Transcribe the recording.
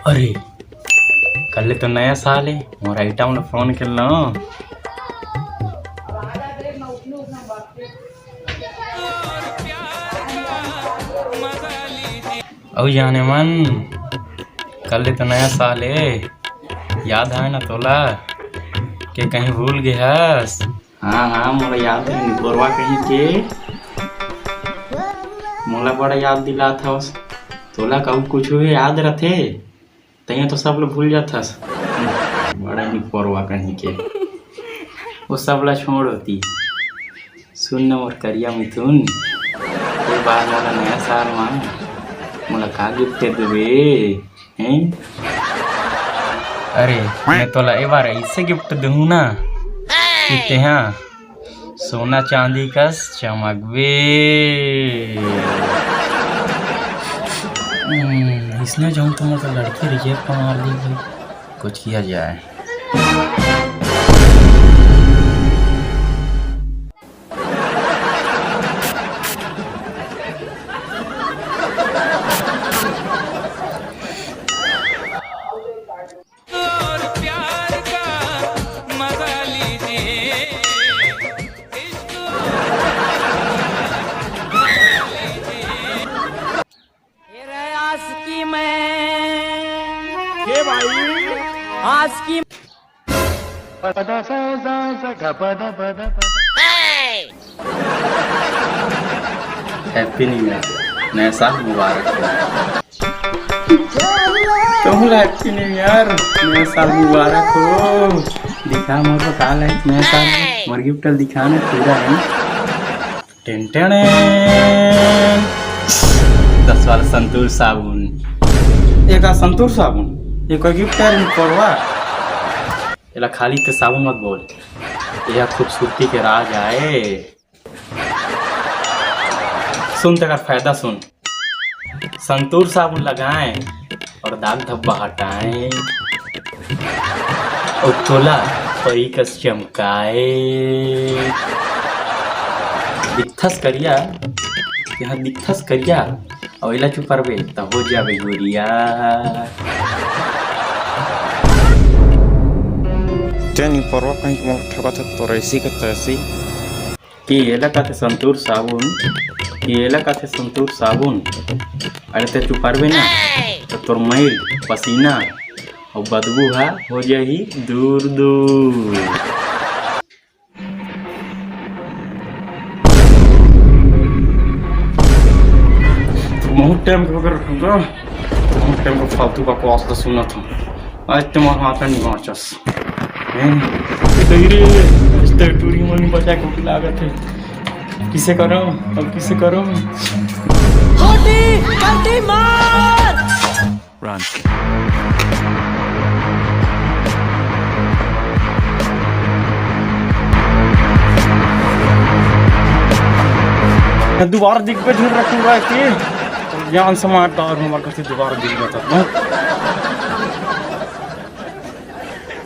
अरे कल तो नया साल है मोर आइटम ने फोन कर लो। अब जाने मन कल तो नया साल है, याद है ना तोला के कहीं भूल गयास? हाँ हाँ मोला याद है, गोरवा कहीं के मोला बड़ा याद दिला था। तोला कहूँ कुछ भी याद रथे तैया तो सब लोग भूल जाथस। बड़ा ही गोरवा कहीं के वो सब ला छोड़ होती। सुन न मोर करिया मिथुन, ये बार मोला नया साल में मोला का गिफ्ट देबे हैं? अरे मैं तोला ए बार ऐसे गिफ्ट दूँ ना कि तेहा सोना चांदी कस चमकबे। इसने जाऊँ तो मतलब लड़की रिजेक्ट मार दी भाई, कुछ किया जाए। हैप्पी न्यू ईयर, नया साल मुबारक हो। कहूँगा हैप्पी न्यू ईयर, नया साल मुबारक हो। दिखा मोर को काल है नया साल मोर गिफ्ट दिखाने पूरा है। टेंटेन 10 वाला संतूर साबुन, एक संतूर साबुन, एक गिफ्ट है करवा एला खाली तो साबुन मत बोल, यह खूबसूरती के राज आए। सुन तक फायदा सुन, संतूर साबुन लगाएं और दाग धब्बा हटाएं और तोला परी कस चमकाए। दिखथस करिया यहाँ दिखथस करिया और इला चुपरबे तो हो जाबे गोरिया। Jangan porwa kan mau coba tuh resi ke tesi. Kielah kata santoor साबुन, kielah kata संतूर साबुन, अरे ते चुपारबे ना तो तोर मैल पसीना और बदबू हा हो जाही दूर दूर। बहुत टाइम को अगर बहुत टाइम को फालतू का कॉस्ट तो सुना था, आज तुम्हारा हाथ नहीं पहुँचस। टूरी मनी बचा के लागत है, किसे करो अब किसे करो। Run. दोबारा दिख पे झूठ रखूंगा कि ज्ञान समाज और हमारे दोबारा दिख जाता।